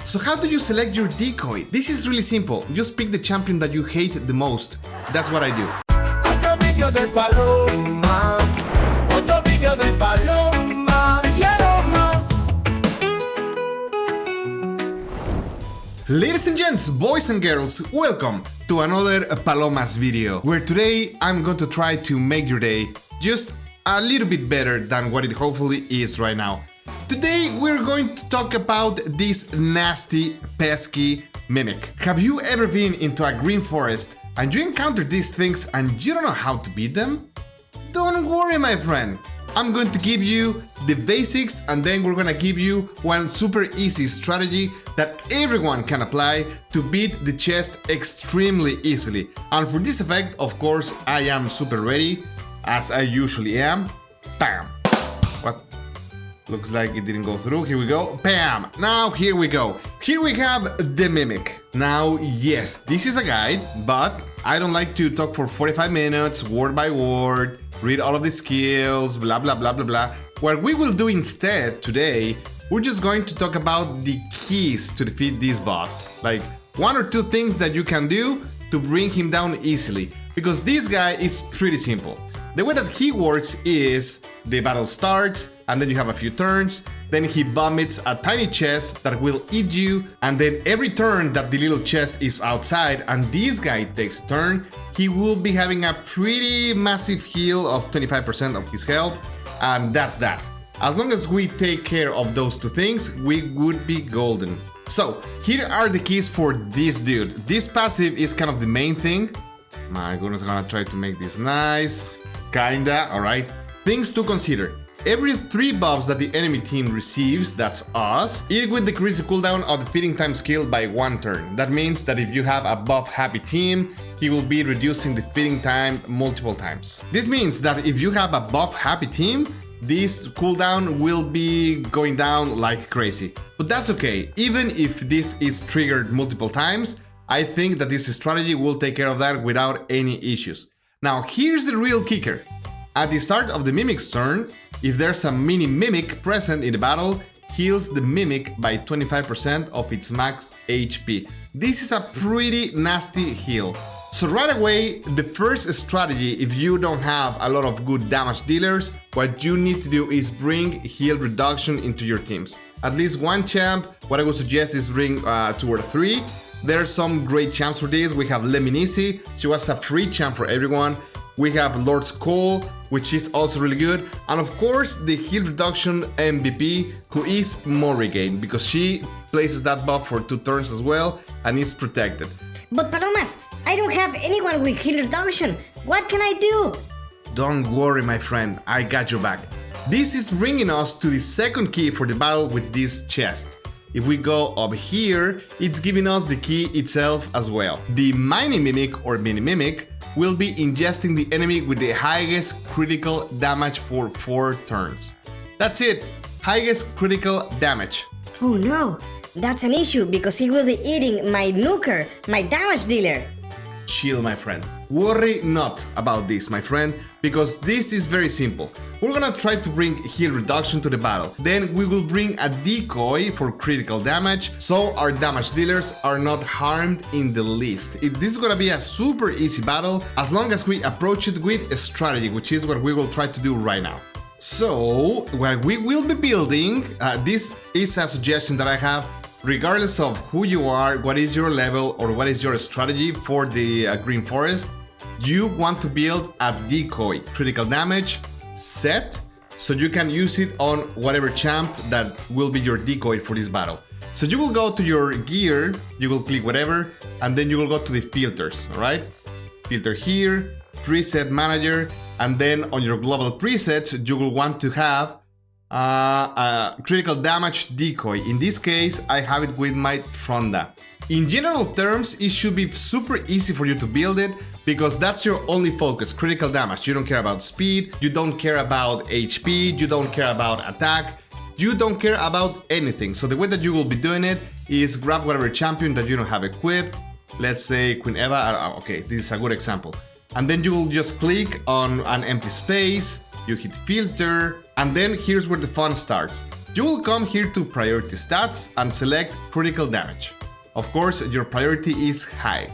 So how do you select your decoy? This is really simple. Just pick the champion that you hate the most. That's what I do. Otro vídeo del Paloma, otro vídeo del Paloma, quiero más. Ladies and gents, boys and girls, welcome to another Palomas video, where today I'm going to try to make your day just a little bit better than what it hopefully is right now. Today we're going to talk about this nasty, pesky mimic. Have you ever been into a green forest and you encounter these things and you don't know how to beat them? Don't worry, my friend. I'm going to give you the basics and then we're gonna give you one super easy strategy that everyone can apply to beat the chest extremely easily. And for this effect, of course, I am super ready, as I usually am. Bam! What? Looks like it didn't go through. Here we go. Bam! Now here we go. Here we have the mimic. Now, yes, this is a guide, but I don't like to talk for 45 minutes, word by word, read all of the skills, blah, blah, blah, blah, blah. What we will do instead today, we're just going to talk about the keys to defeat this boss. Like, one or two things that you can do to bring him down easily. Because this guy is pretty simple. The way that he works is the battle starts, and then you have a few turns, then he vomits a tiny chest that will eat you, and then every turn that the little chest is outside and this guy takes a turn, he will be having a pretty massive heal of 25% of his health, and that's that. As long as we take care of those two things, we would be golden. So, here are the keys for this dude. This passive is kind of the main thing. My goodness, I'm gonna try to make this nice. Kinda, alright. Things to consider. Every 3 buffs that the enemy team receives, that's us, it will decrease the cooldown of the feeding time skill by 1 turn. That means that if you have a buff happy team, he will be reducing the feeding time multiple times. This means that if you have a buff happy team, this cooldown will be going down like crazy. But that's okay, even if this is triggered multiple times, I think that this strategy will take care of that without any issues. Now here's the real kicker. At the start of the mimic's turn, if there's a mini mimic present in the battle, heals the mimic by 25% of its max HP. This is a pretty nasty heal. So right away, the first strategy, if you don't have a lot of good damage dealers, what you need to do is bring heal reduction into your teams. At least one champ, what I would suggest is bring 2 or 3. There are some great champs for this. We have Leminisi, she was a free champ for everyone. We have Lord's Call, which is also really good. And of course, the heal reduction MVP, who is Morrigan, because she places that buff for 2 turns as well, and is protected. But Palomas, I don't have anyone with heal reduction. What can I do? Don't worry, my friend, I got your back. This is bringing us to the second key for the battle with this chest. If we go up here, it's giving us the key itself as well. The Mini Mimic or Mini Mimic will be ingesting the enemy with the highest critical damage for 4 turns. That's it, highest critical damage. Oh no, that's an issue because he will be eating my nuker, my damage dealer. Chill, my friend. Worry not about this, my friend, because this is very simple. We're gonna try to bring heal reduction to the battle. Then we will bring a decoy for critical damage, so our damage dealers are not harmed in the least. This is gonna be a super easy battle as long as we approach it with a strategy, which is what we will try to do right now. So, what we will be building, this is a suggestion that I have. Regardless of who you are, what is your level, or what is your strategy for the Green Forest, you want to build a decoy critical damage set so you can use it on whatever champ that will be your decoy for this battle. So you will go to your gear, you will click whatever, and then you will go to the filters, alright? Filter here, preset manager, and then on your global presets, you will want to have critical damage decoy. In this case, I have it with my Tronda. In general terms, it should be super easy for you to build it because that's your only focus, critical damage. You don't care about speed, you don't care about HP, you don't care about attack, you don't care about anything. So the way that you will be doing it is grab whatever champion that you don't have equipped. Let's say Queen Eva, okay, this is a good example. And then you will just click on an empty space, you hit filter, And then here's where the fun starts. You will come here to priority stats and select critical damage. Of course, your priority is high.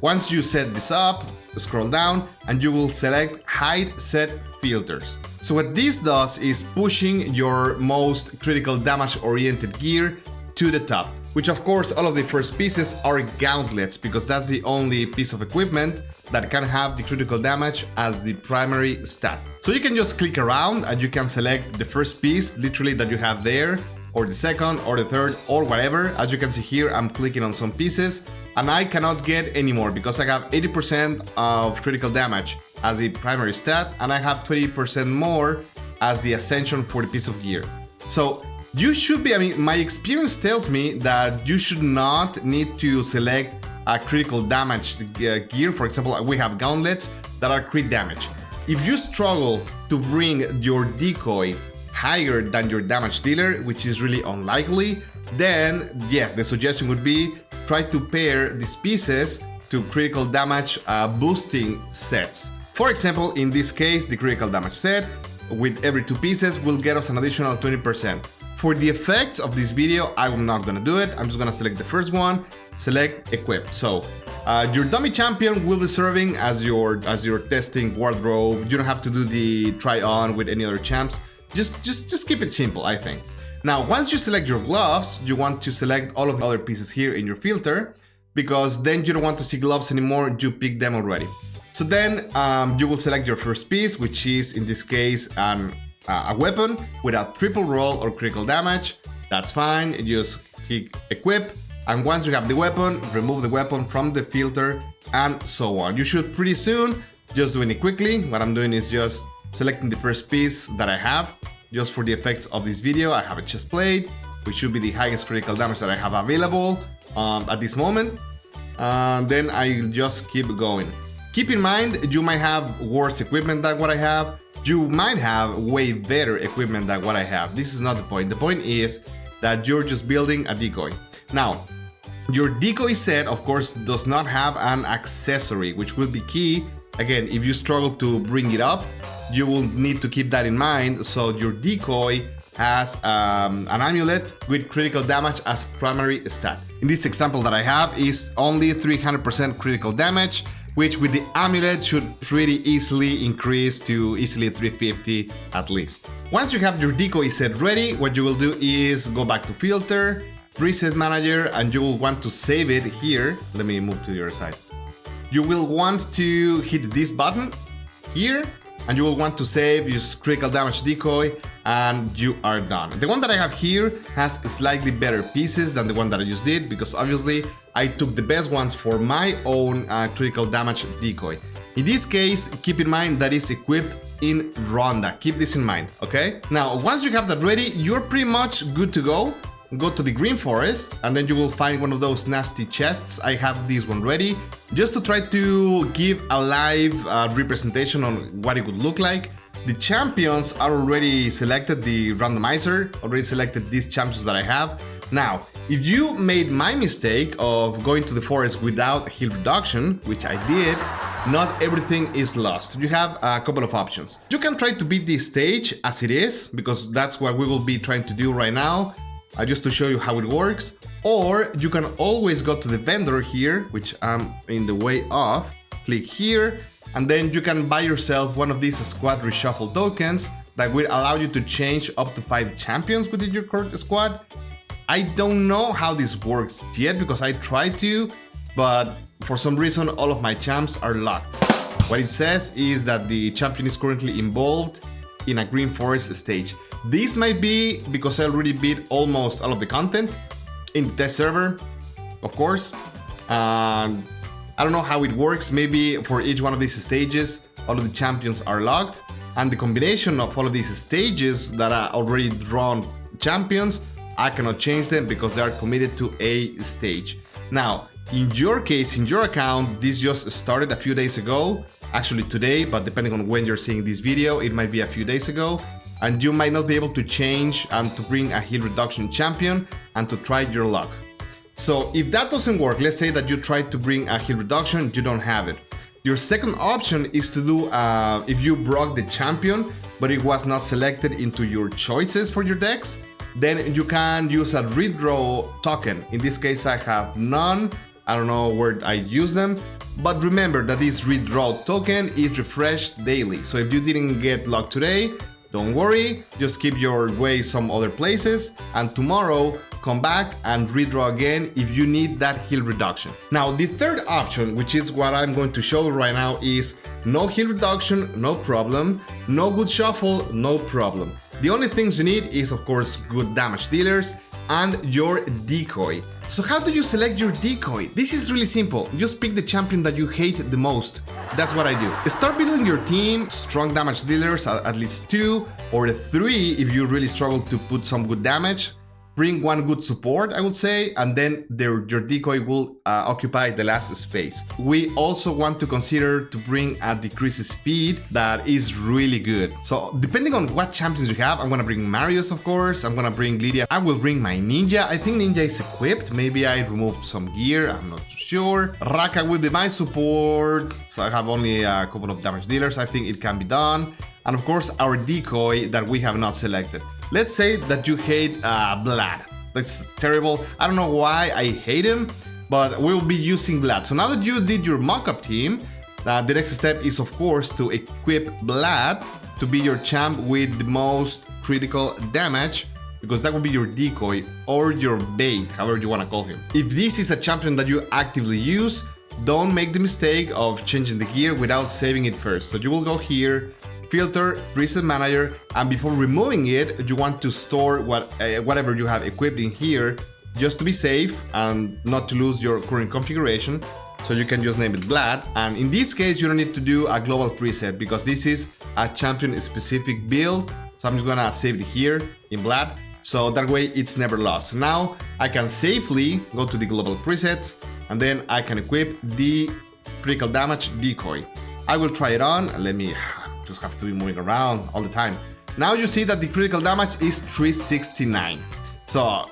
Once you set this up, scroll down and you will select hide set filters. So what this does is pushing your most critical damage oriented gear to the top, which of course all of the first pieces are gauntlets because that's the only piece of equipment that can have the critical damage as the primary stat. So you can just click around and you can select the first piece literally that you have there, or the second or the third or whatever. As you can see here, I'm clicking on some pieces and I cannot get any more because I have 80% of critical damage as the primary stat and I have 20% more as the ascension for the piece of gear. So you should be, my experience tells me that you should not need to select a critical damage gear. For example, we have gauntlets that are crit damage. If you struggle to bring your decoy higher than your damage dealer, which is really unlikely, then yes, the suggestion would be try to pair these pieces to critical damage boosting sets. For example, in this case, the critical damage set with every 2 pieces will get us an additional 20%. For the effects of this video, I'm not gonna do it. I'm just gonna select the first one, select equip. So your dummy champion will be serving as your testing wardrobe. You don't have to do the try on with any other champs. Just keep it simple, I think. Now, once you select your gloves, you want to select all of the other pieces here in your filter because then you don't want to see gloves anymore, you pick them already. So then you will select your first piece, which is in this case a weapon without triple roll or critical damage. That's fine, you just click equip, and once you have the weapon, remove the weapon from the filter and so on. You should pretty soon, just doing it quickly. What I'm doing is just selecting the first piece that I have. Just for the effects of this video, I have a chest plate, which should be the highest critical damage that I have available at this moment. Then I'll just keep going. Keep in mind, you might have worse equipment than what I have. You might have way better equipment than what I have. This is not the point. The point is that you're just building a decoy. Now, your decoy set, of course, does not have an accessory, which will be key. Again, if you struggle to bring it up, you will need to keep that in mind. So your decoy has an amulet with critical damage as primary stat. In this example that I have is only 300% critical damage, which with the amulet should pretty easily increase to easily 350 at least. Once you have your decoy set ready, what you will do is go back to filter, preset manager, and you will want to save it here. Let me move to the other side. You will want to hit this button here and you will want to save, use critical damage decoy, and you are done. The one that I have here has slightly better pieces than the one that I just did because obviously I took the best ones for my own critical damage decoy. In this case, keep in mind that it's equipped in Ronda. Keep this in mind, okay? Now, once you have that ready, you're pretty much good to go. Go to the green forest and then you will find one of those nasty chests. I have this one ready just to try to give a live representation on what it would look like. The champions are already selected, the randomizer already selected these champions that I have. Now, if you made my mistake of going to the forest without heal reduction, which I did, not everything is lost. You have a couple of options. You can try to beat this stage as it is, because that's what we will be trying to do right now. Just to show you how it works, or you can always go to the vendor here, which I'm in the way of, click here, and then you can buy yourself one of these squad reshuffle tokens that will allow you to change up to 5 champions within your current squad. I don't know how this works yet because I tried to, but for some reason all of my champs are locked. What it says is that the champion is currently involved in a green forest stage. This might be because I already beat almost all of the content in the test server, of course. I don't know how it works. Maybe for each one of these stages, all of the champions are locked, and the combination of all of these stages that are already drawn champions, I cannot change them because they are committed to a stage. Now, in your case, in your account, this just started a few days ago, actually today, but depending on when you're seeing this video, it might be a few days ago, and you might not be able to change and to bring a heal reduction champion and to try your luck. So if that doesn't work, let's say that you tried to bring a heal reduction, you don't have it. Your second option is to do, if you broke the champion, but it was not selected into your choices for your decks, then you can use a redraw token. In this case, I have none. I don't know where I use them, but remember that this redraw token is refreshed daily. So if you didn't get luck today, don't worry, just keep your way some other places, and tomorrow come back and redraw again if you need that heal reduction. Now, the third option, which is what I'm going to show right now, is no heal reduction, no problem, no good shuffle, no problem. The only things you need is, of course, good damage dealers and your decoy. So how do you select your decoy? This is really simple. Just pick the champion that you hate the most. That's what I do. Start building your team, strong damage dealers, at least 2 or 3 if you really struggle to put some good damage. Bring one good support, I would say, and then your decoy will occupy the last space. We also want to consider to bring a decreased speed that is really good. So depending on what champions you have, I'm gonna bring Marius, of course, I'm gonna bring Lydia, I will bring my Ninja. I think Ninja is equipped, maybe I remove some gear, I'm not sure. Raka will be my support, so I have only a couple of damage dealers, I think it can be done. And of course our decoy that we have not selected. Let's say that you hate Vlad. That's terrible. I don't know why I hate him, but we'll be using Vlad. So now that you did your mock-up team, the next step is of course to equip Vlad to be your champ with the most critical damage, because that will be your decoy or your bait, however you want to call him. If this is a champion that you actively use, don't make the mistake of changing the gear without saving it first. So you will go here, filter, preset manager, and before removing it, you want to store whatever you have equipped in here, just to be safe and not to lose your current configuration. So you can just name it Vlad, and in this case you don't need to do a global preset because this is a champion specific build. So I'm just gonna save it here in Vlad, so that way it's never lost. Now I can safely go to the global presets, and then I can equip the critical damage decoy. I will try it on. Let me just have to be moving around all the time. Now you see that the critical damage is 369. So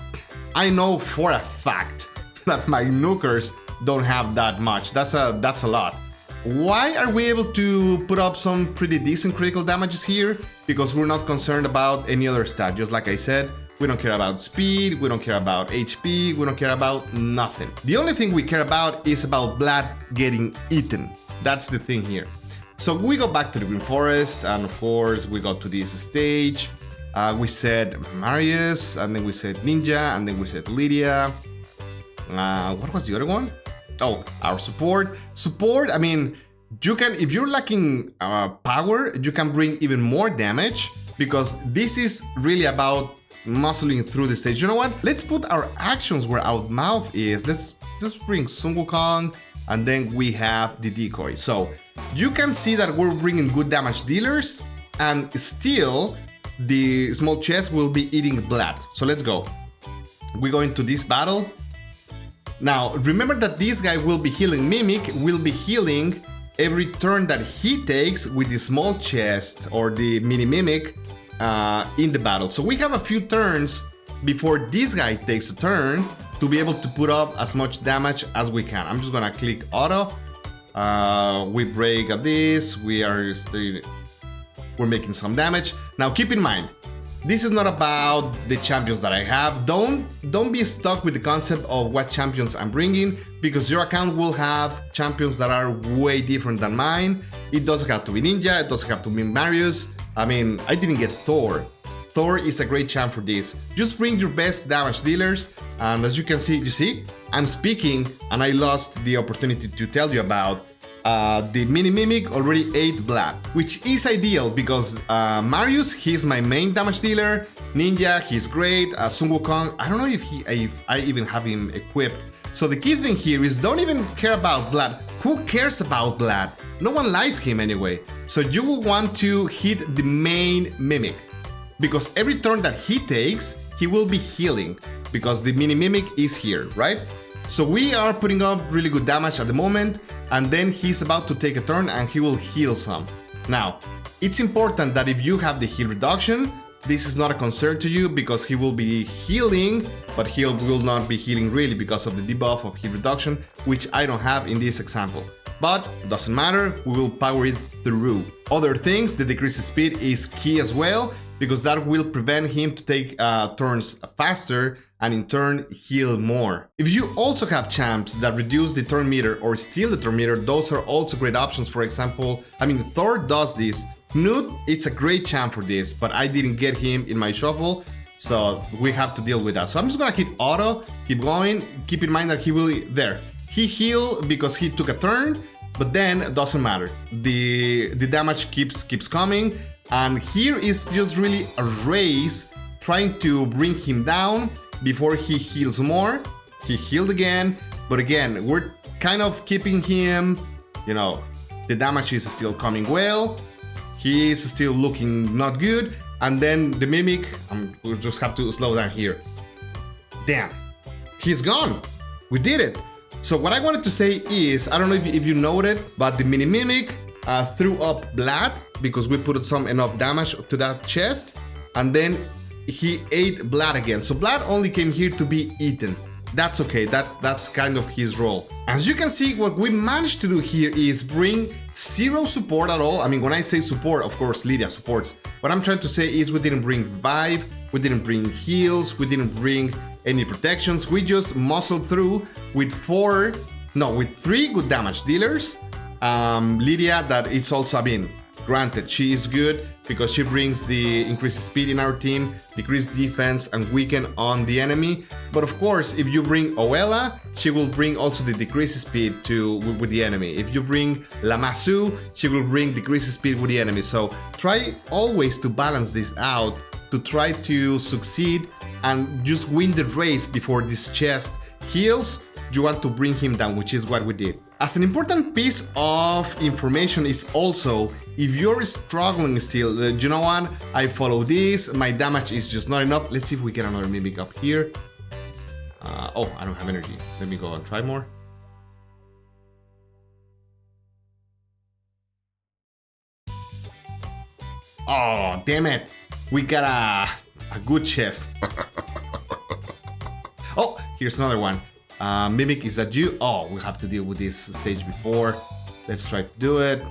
I know for a fact that my nukers don't have that much. That's a lot. Why are we able to put up some pretty decent critical damages here? Because we're not concerned about any other stat. Just like I said, we don't care about speed, we don't care about HP, we don't care about nothing. The only thing we care about is about Vlad getting eaten. That's the thing here. So we go back to the Green Forest, and of course we go to this stage. We said Marius, and then we said Ninja, and then we said Lydia. What was the other one? Oh, our support. Support, I mean, you can, if you're lacking power, you can bring even more damage, because this is really about muscling through the stage. You know what? Let's put our actions where our mouth is. Let's just bring Sun Wukong, and then we have the decoy. So you can see that we're bringing good damage dealers, and still the small chest will be eating blood. So let's go. We go into this battle. Now remember that this guy will be healing Mimic, will be healing every turn that he takes with the small chest or the mini Mimic in the battle. So we have a few turns before this guy takes a turn to be able to put up as much damage as we can. I'm just gonna click auto. We break at this. We're making some damage. Now keep in mind, this is not about the champions that I have. Don't be stuck with the concept of what champions I'm bringing, because your account will have champions that are way different than mine. It doesn't have to be Ninja, it doesn't have to be Marius. I mean, I didn't get Thor. Thor is a great champ for this. Just bring your best damage dealers, and as you can see, I'm speaking and I lost the opportunity to tell you about the mini Mimic already ate blood, which is ideal because Marius, he's my main damage dealer. Ninja, he's great. Sun Wukong, I don't know if I even have him equipped. So the key thing here is don't even care about blood. Who cares about blood? No one likes him anyway. So you will want to hit the main Mimic, because every turn that he takes, he will be healing, because the mini Mimic is here, right? So we are putting up really good damage at the moment, and then he's about to take a turn and he will heal some. Now, it's important that if you have the heal reduction, this is not a concern to you, because he will be healing, but he will not be healing really because of the debuff of heal reduction, which I don't have in this example. but doesn't matter, we will power it through. Other things, the decreased speed is key as well, because that will prevent him to take turns faster and in turn heal more. If you also have champs that reduce the turn meter or steal the turn meter, those are also great options. For example, I mean, Thor does this. Knut, it's a great champ for this, but I didn't get him in my shuffle, so we have to deal with that. So I'm just gonna hit auto, keep going, keep in mind that he will, there. He healed because he took a turn, but then it doesn't matter. The damage keeps coming, and here is just really a race trying to bring him down before he heals more. He healed again, but again, we're kind of keeping him, you know, the damage is still coming well. He is still looking not good, and then the Mimic, we'll just have to slow down here. Damn, he's gone. We did it. So what I wanted to say is, I don't know if you noted, but the Mini Mimic threw up blood because we put some enough damage to that chest, and then he ate blood again. So blood only came here to be eaten. That's okay, that's kind of his role. As you can see, what we managed to do here is bring 0 support at all. I mean, when I say support, of course, Lydia supports. What I'm trying to say is we didn't bring Vibe, we didn't bring heals, we didn't bring any protections. We just muscled through with 3 good damage dealers. Lydia, that it's also, I mean, granted, she is good because she brings the increased speed in our team, decreased defense, and weaken on the enemy. But of course, if you bring Oella, she will bring also the decreased speed with the enemy. If you bring Lamasu, she will bring decreased speed with the enemy. So try always to balance this out to try to succeed and just win the race before this chest heals. You want to bring him down, which is what we did. As an important piece of information is also, if you're struggling still, you know what, I follow this, my damage is just not enough. Let's see if we get another Mimic up here. Oh, I don't have energy. Let me go and try more. Oh, damn it. We got a good chest. Oh, here's another one. Mimic, is that you? Oh, we have to deal with this stage before. Let's try to do it.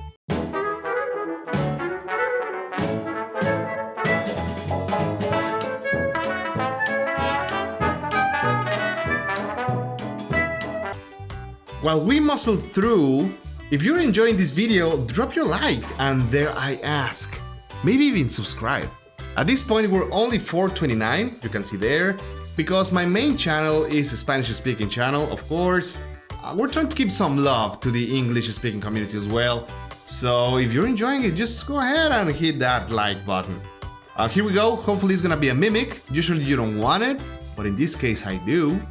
While we muscle through, if you're enjoying this video, drop your like, and dare I ask, maybe even subscribe. At this point, we're only 429, you can see there, because my main channel is a Spanish-speaking channel, of course. We're trying to keep some love to the English-speaking community as well. So if you're enjoying it, just go ahead and hit that like button. Here we go. Hopefully it's gonna be a Mimic. Usually you don't want it, but in this case I do.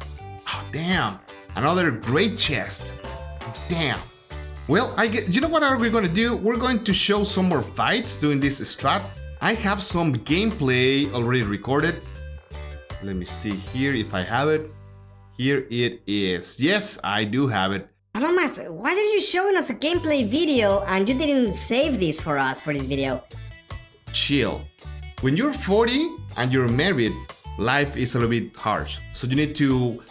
Oh, damn. Another great chest. Damn. Well, you know what are we gonna do? We're going to show some more fights doing this strat. I have some gameplay already recorded. Let me see here if I have it. Here it is. Yes, I do have it. Palomas, why are you showing us a gameplay video and you didn't save this for us for this video? Chill. When you're 40 and you're married, life is a little bit harsh. So you need to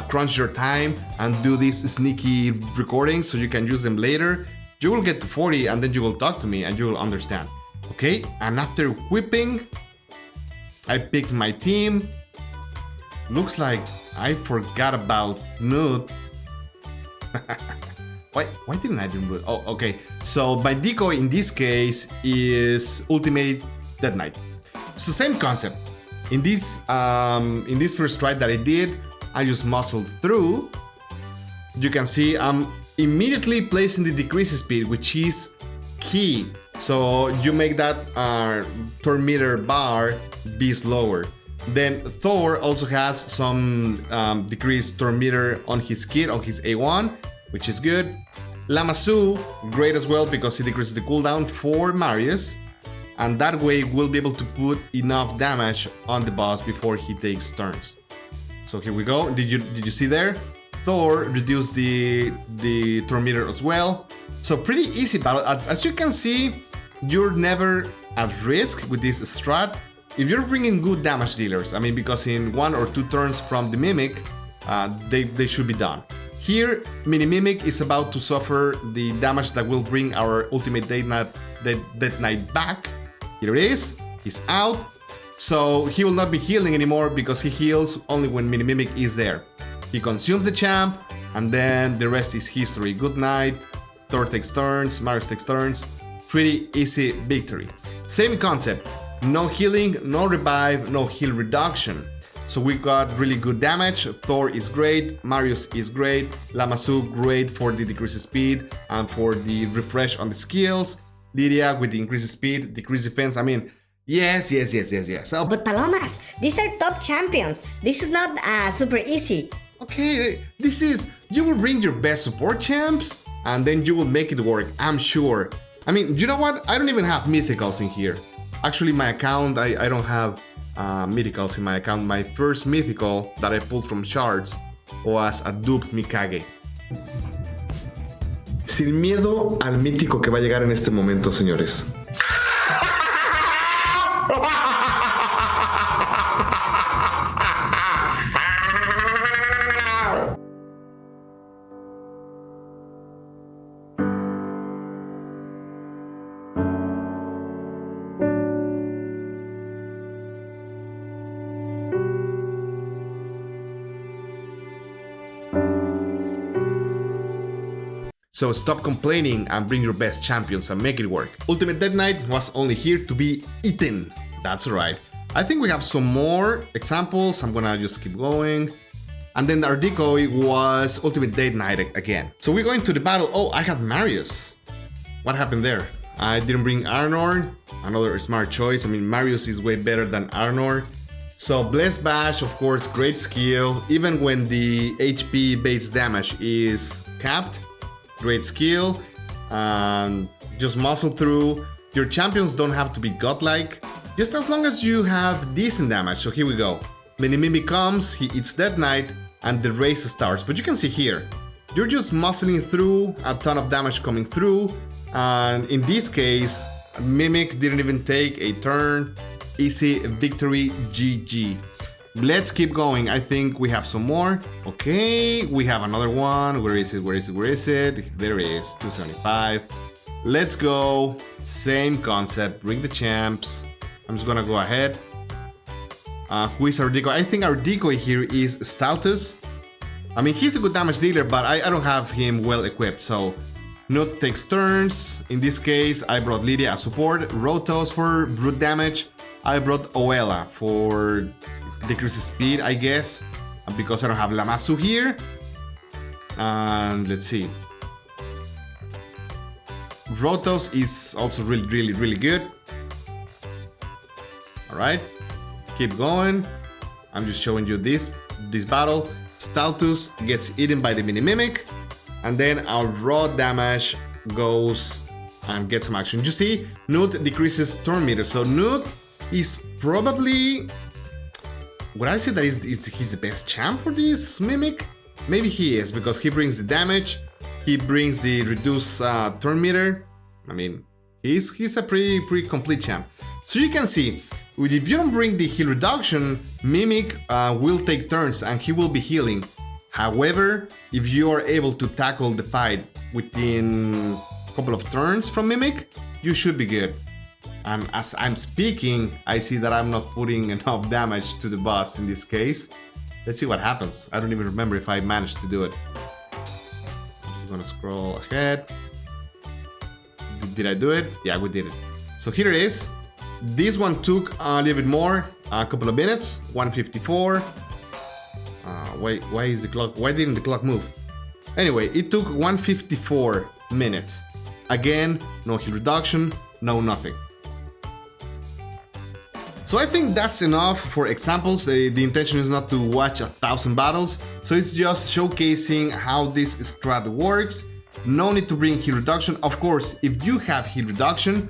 crunch your time and do these sneaky recordings so you can use them later. You will get to 40 and then you will talk to me and you will understand. Okay, and after equipping, I picked my team. Looks like I forgot about Knut. Why didn't I do it? Oh, okay. So my decoy in this case is Ultimate Dead Knight. So same concept. In this first try that I did, I just muscled through. You can see I'm immediately placing the decrease speed, which is key. So you make that turn meter bar be slower. Then Thor also has some decreased turn meter on his kit, on his A1, which is good. Lamasu, great as well because he decreases the cooldown for Marius. And that way we'll be able to put enough damage on the boss before he takes turns. So here we go. Did you see there? Thor reduced the turn meter as well. So pretty easy battle. As you can see, you're never at risk with this strat. If you're bringing good damage dealers, I mean, because in 1 or 2 turns from the Mimic, they should be done. Here, Mini Mimic is about to suffer the damage that will bring our ultimate Death Knight back. Here it is, he's out. So he will not be healing anymore because he heals only when Mini Mimic is there. He consumes the champ, and then the rest is history. Good night, Thor takes turns, Marius takes turns. Pretty easy victory. Same concept, no healing, no revive, no heal reduction. So we got really good damage. Thor is great, Marius is great, Lamassu great for the decreased speed and for the refresh on the skills. Lydia with the increased speed, decreased defense. I mean, yes. So, But Palomas, these are top champions. This is not super easy. okay, this is, you will bring your best support champs and then you will make it work, I'm sure. I mean, you know what? I don't even have mythicals in here. Actually, my account, I don't have mythicals in my account. My first mythical that I pulled from shards was a dupe Mikage. Sin miedo al mítico que va a llegar en este momento, señores. So stop complaining and bring your best champions and make it work. Ultimate Death Knight was only here to be eaten. That's right. I think we have some more examples. I'm gonna just keep going. And then our Decoy was Ultimate Death Knight again. So we're going to the battle. Oh, I had Marius. What happened there? I didn't bring Arnor. Another smart choice. I mean, Marius is way better than Arnor. So Bless Bash, of course, great skill. Even when the HP base damage is capped. Great skill, and just muscle through. Your champions don't have to be godlike, just as long as you have decent damage. So here we go. Mini Mimic comes, he eats Death Knight, and the race starts. But you can see here, you're just muscling through, a ton of damage coming through, and in this case, Mimic didn't even take a turn. Easy victory, GG. Let's keep going. I think we have some more. Okay, we have another one. Where is it? There it is, 275. Let's go. Same concept. Bring the champs. I'm just gonna go ahead. Who is our Decoy? I think our Decoy here is Stoutus. I mean, he's a good damage dealer, but I don't have him well equipped. So, Nut takes turns. In this case, I brought Lydia as support. Rotos for brute damage. I brought Oela for decreases speed, I guess, because I don't have Lamassu here. And let's see. Rotos is also really good. Alright, keep going. I'm just showing you this battle. Stoutus gets eaten by the Mini Mimic, and then our raw damage goes and gets some action. You see, Nut decreases turn meter, so Nut is probably, would I say that he's the best champ for this Mimic? Maybe he is, because he brings the damage, he brings the reduced turn meter. I mean, he's a pretty complete champ. So you can see, if you don't bring the heal reduction, Mimic will take turns and he will be healing. However, if you are able to tackle the fight within a couple of turns from Mimic, you should be good. And as I'm speaking, I see that I'm not putting enough damage to the boss in this case. Let's see what happens. I don't even remember if I managed to do it. I'm just gonna scroll ahead. Did I do it? Yeah, we did it. So here it is. This one took a little bit more, a couple of minutes, 154. Why is the clock? Why didn't the clock move? Anyway, it took 154 minutes. Again, no heal reduction, no nothing. So I think that's enough for examples. The intention is not to watch 1,000 battles, so it's just showcasing how this strat works. No need to bring heal reduction. Of course, if you have heal reduction,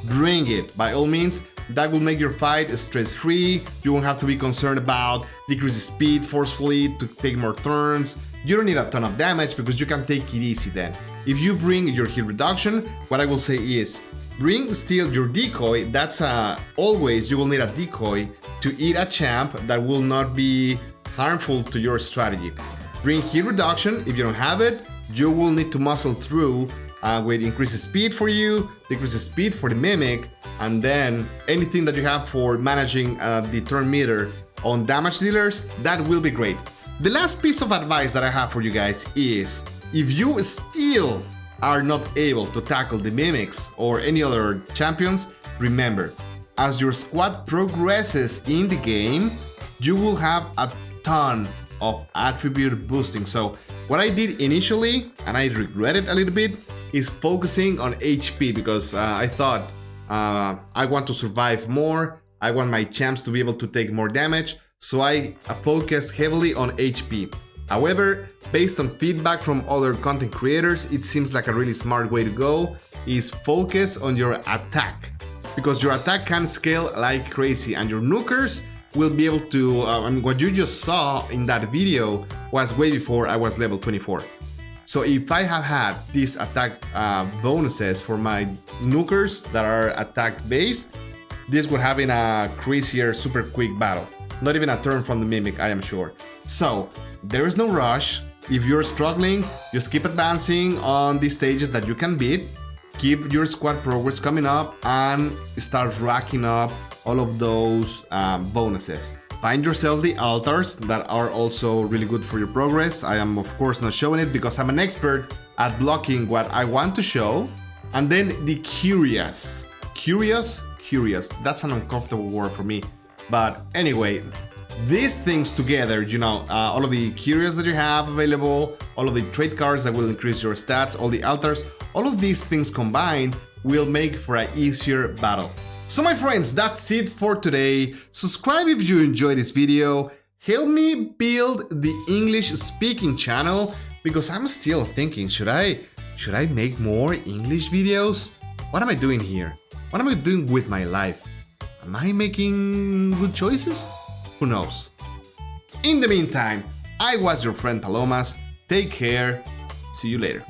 bring it by all means. That will make your fight stress-free. You won't have to be concerned about decreasing speed forcefully to take more turns. You don't need a ton of damage because you can take it easy then. If you bring your heal reduction, what I will say is, bring still your Decoy. That's always you will need a Decoy to eat a champ that will not be harmful to your strategy. Bring heat reduction. If you don't have it, you will need to muscle through with increased speed for you, decrease speed for the Mimic, and then anything that you have for managing the turn meter on damage dealers, that will be great. The last piece of advice that I have for you guys is, if you still are not able to tackle the Mimics or any other champions, remember, as your squad progresses in the game, you will have a ton of attribute boosting. So what I did initially, and I regret it a little bit, is focusing on HP, because I thought I want to survive more, I want my champs to be able to take more damage, so I focused heavily on HP. However, based on feedback from other content creators, it seems like a really smart way to go is focus on your attack, because your attack can scale like crazy and your nukers will be able to, what you just saw in that video was way before I was level 24. So if I have had these attack bonuses for my nukers that are attack based, this would have been a crazier, super quick battle. Not even a turn from the Mimic, I am sure. So there is no rush. If you're struggling, just keep advancing on these stages that you can beat. Keep your squad progress coming up and start racking up all of those bonuses. Find yourself the altars that are also really good for your progress. I am of course not showing it because I'm an expert at blocking what I want to show. And then the curious. Curious? That's an uncomfortable word for me. But anyway, these things together, you know, all of the curious that you have available, all of the trait cards that will increase your stats, all the altars, all of these things combined will make for an easier battle. So my friends, that's it for today. Subscribe if you enjoyed this video. Help me build the English speaking channel, because I'm still thinking, should I make more English videos? What am I doing here? What am I doing with my life? Am I making good choices? Who knows? In the meantime, I was your friend Palomas. Take care. See you later.